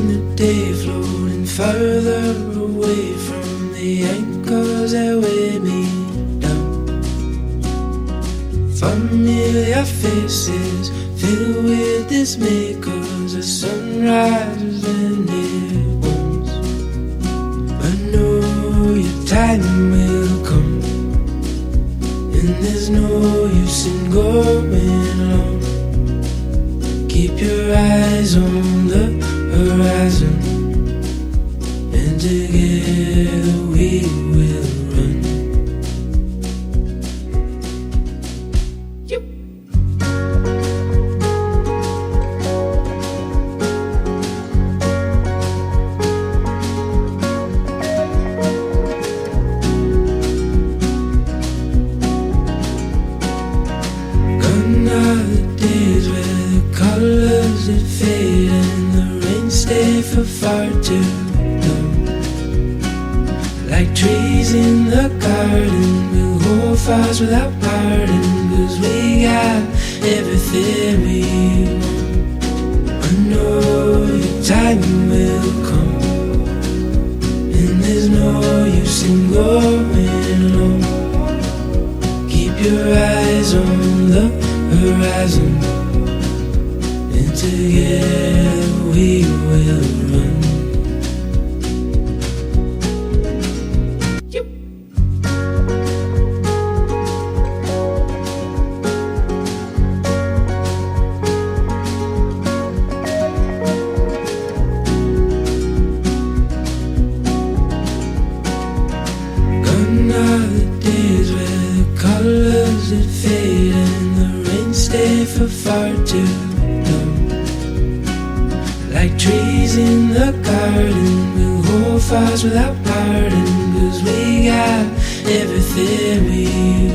the day, floating further away from the anchors that weigh me down. Familiar faces filled with dismay, 'cause the sun rises when it wants. But know your time will come, and there's no use in going alone. Keep your eyes on the horizon, and together we will run. Gone are the days where the colors that fade and the rain stay for far too long. Like trees in the garden, we'll hold fast without parting, 'cause we got everything we want. I know your time will come, and there's no use in going alone. Keep your eyes on the horizon, and together we will run. Gone are the days where the colors that fade and the rain stay for far too long. Like trees in the garden, we'll hold fast without parting, 'cause we got everything we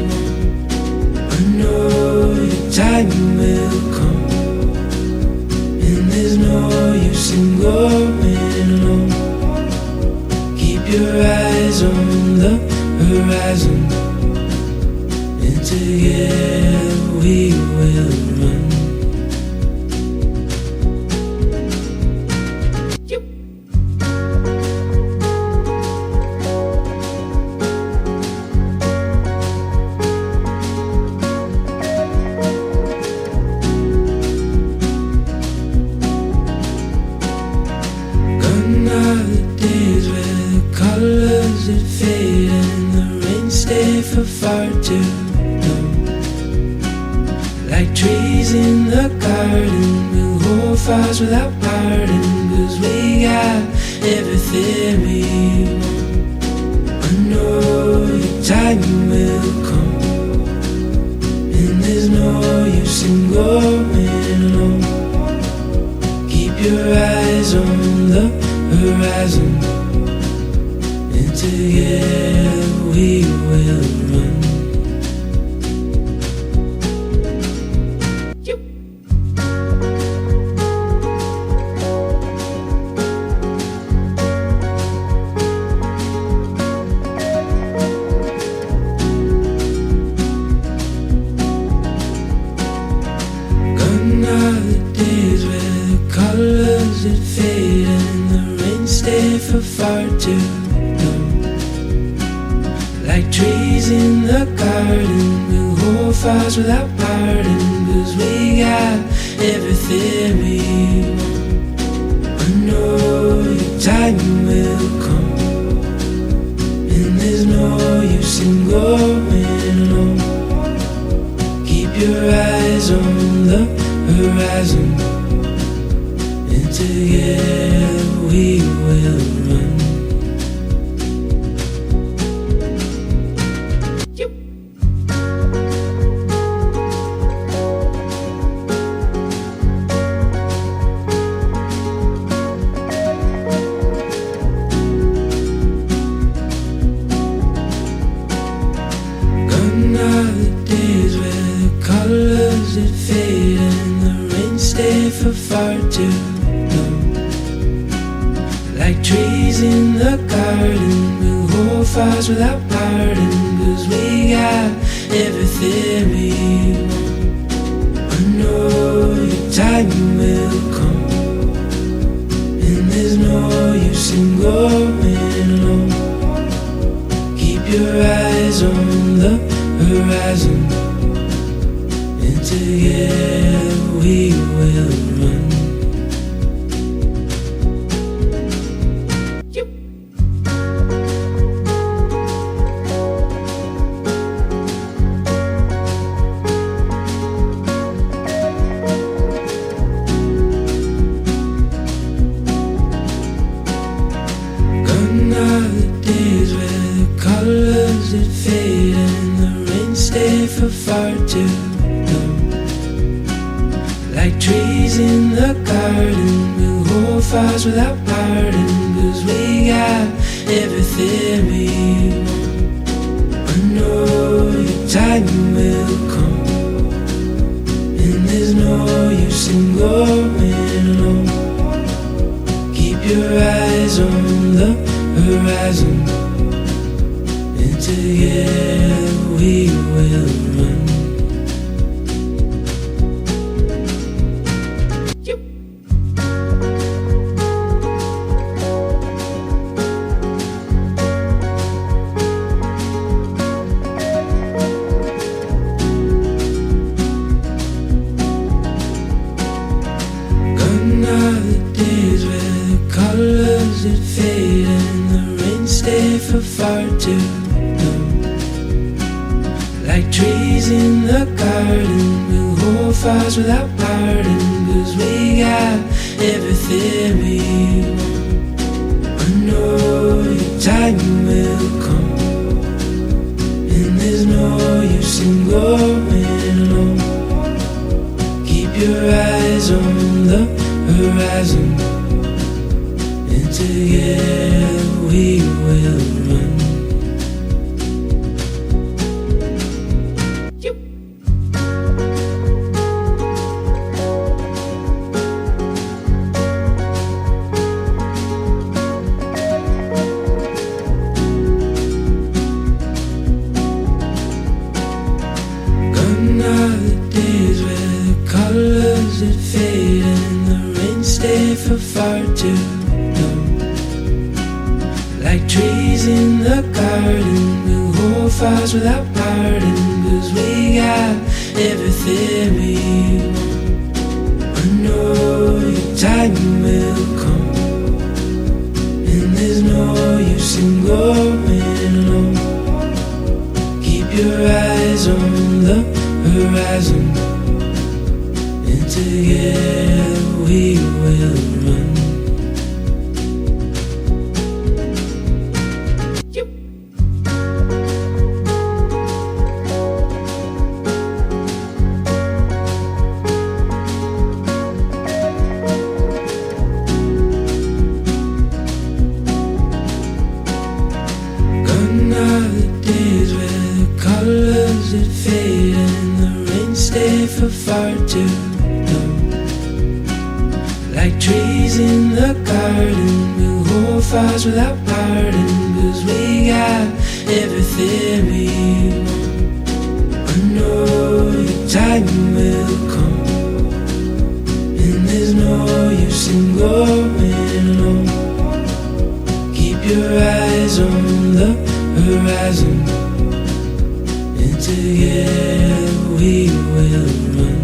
want. I know your time will come, and there's no use in going alone. Keep your eyes on the horizon, and together we will run. Gone are the days where the colors that fade and the rain stay for far too long. Like trees in the garden, we'll hold fast without parting, 'cause we got everything we want. I know your time will come, and there's no use in going alone. Keep your eyes on the horizon, and together we will run. Gone are the days where the colors that fade and the rain stay for far too long. Like trees in the garden, we'll hold fast without parting, 'cause we got everything we want. I know your time will come, and there's no use in going alone. Keep your eyes on the horizon, and together we will run. Gone are the days where the colors that fade and the rain stay for far too long. Like trees in the garden, we'll hold fast without parting, 'cause we got everything we want. I know your time will come, and there's sing going low. Keep your eyes on the horizon, and together we will run. For far too long. Like trees in the garden, we'll hold fires without parting, 'cause we got everything we want. I know your time will come, and there's no use in going alone. Keep your eyes on the horizon, and together we will run. Gone are the days where the colors that fade and the rain stay for far too long. Like trees in the garden, we'll hold fires without parting, 'cause we got everything we want. I know your time will come, and there's no use in going alone. Keep your eyes on the horizon, and together we will run. For far too long. Like trees in the garden, we'll hold fires without parting, 'cause we got everything we want. I know your time will come, and there's no use in going alone. Keep your eyes on the horizon, and together we will run. Gone are the days where the colors that fade and the rain stay for far too long. Like trees in the garden, we'll hold fires without parting, 'cause we got everything we want. I know your time will come, and there's no use in going alone. Keep your eyes on the horizon, and together we will run.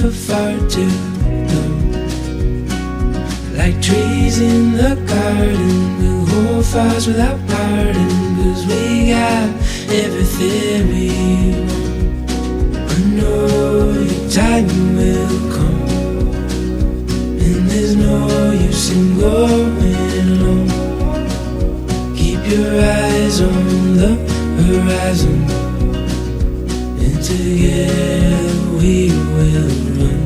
For far too long. Like trees in the garden, we'll hold fires without parting, 'cause we got everything we want. I know your time will come, and there's no use in going alone. Keep your eyes on the horizon, and together we will run.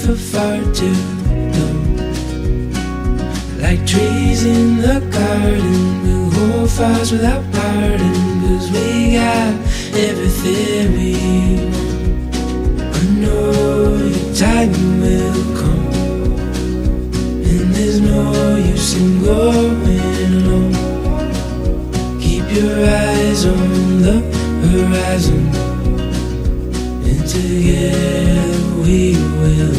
for far too long. Like trees in the garden, we'll hold fires without pardon, 'cause we got everything we want. I know your time will come, and there's no use in going alone. Keep your eyes on the horizon, and together we will